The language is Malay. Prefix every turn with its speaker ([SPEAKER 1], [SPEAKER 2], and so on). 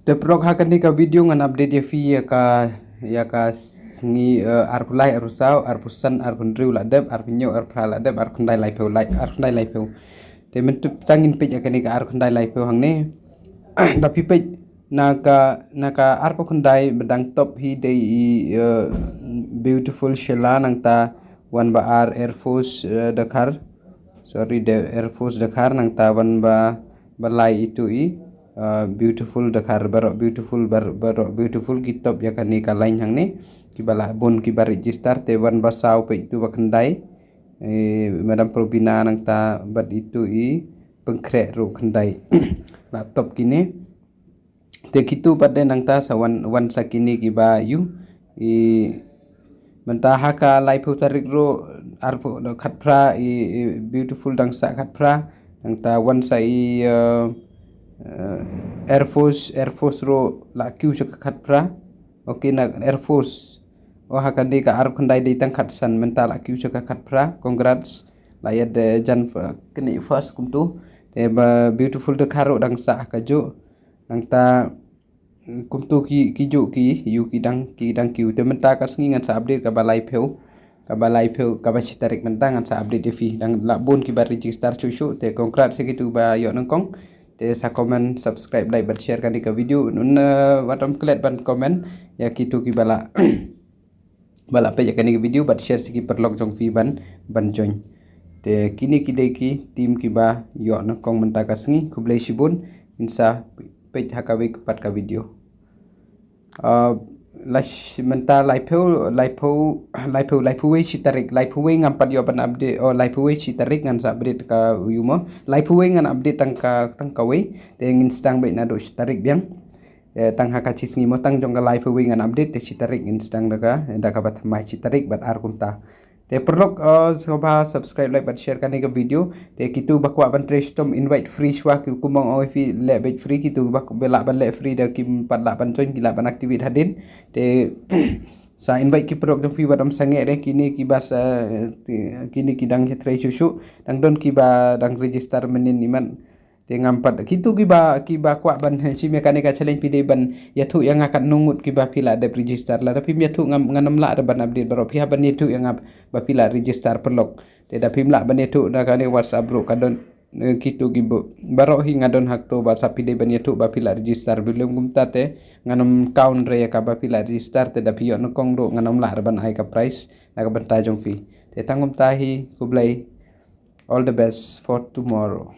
[SPEAKER 1] Teprok hakan ni ka video ngan update ya fi ya ka sngi arpulai arusau arpusan arpundriu ladeb arpinyo arpral ladeb arkundai laipeu arkundai laipeu te mentu tangin pej akan ni ka arkundai laipeu hang ne tapi pej naka arpo kundai bedang top hi dei beautiful shela nang ta wan ba Air Force Dakar sorry the Air Force Dakar nang ta wan ba balai itu beautiful Dakar barok beautiful kitop ya kan ni kalain hang ni kibala bon kibar register te wan basau pe itu bakandai madam probina nang ta bat itu pengkrek ru kandai laptop kini te kitu pada nang ta sawan wan sakini kiba yu mentaha ka laipu tarik ro arpo khatpra beautiful dangsa khatpra nang ta wan sa Air Force ro la kiu sa khatpra okay na Air Force hakan di ka arp khandai di tang khatsan mental la kiu sa khatpra congrats la yad jan kini first kumtu te ba beautiful de kharo dangsa ka jo nang ta kumtu ki jo ki yu ki dang kiu te menta ka sngi ngan sa update ka balai peu ka ba tarik mentang ngan sa update fi dang la bon ki ba register chu te congrats se gitu ba yo nang kong te sa comment subscribe like ban share kan di ka video nun watam klet ban comment ya kitu ki bala bala pe kan di video bat share sigi perlok jong fi ban join te kini kidai ki tim ki ba yo nang kong menta ka sngi kublai shibun insa pe hakawe pat ka video lash menta laipu we chitarik laipu we ngam pat yo ban update laipu we chitarik ngan sa update ka yumo laipu we ngan update tang ka we te ngin stang be na do chitarik biang tang haka chisngi mo tang jong ka laipu we ngan update te chitarik ngin stang daga bat mai chitarik bat arkumta te perlok soba subscribe like bat share kan ga video te kitu bakwa ban trestom invite free shwa ki kumong oi fi le bet free kitu bak bela ban le free da kim pat la ban join gila ban activate hadin te sa invite ki perlok dong fi wadam sange re kini ki basa kini ki dang hetre susu dang don ki ba dang register menin iman te ngampat kitu ki ba kwa ban si mekanika challenge pide ban yathu yang akan nungut ki ba pila de register la tapi yathu nganam la ada ban update baro pihak ban yathu yang ba pila register perlok te da pimla ban yathu da kane WhatsApp bro kadon kitu ki baro hi ngadon hak to ba sapide ban yathu ba pila register belum gumta te nganam count re ka ba pila register te da piyo no kong ro nganam la ban ai ka price na ka ban ta jong fi te tangum tahi kublai all the best for tomorrow.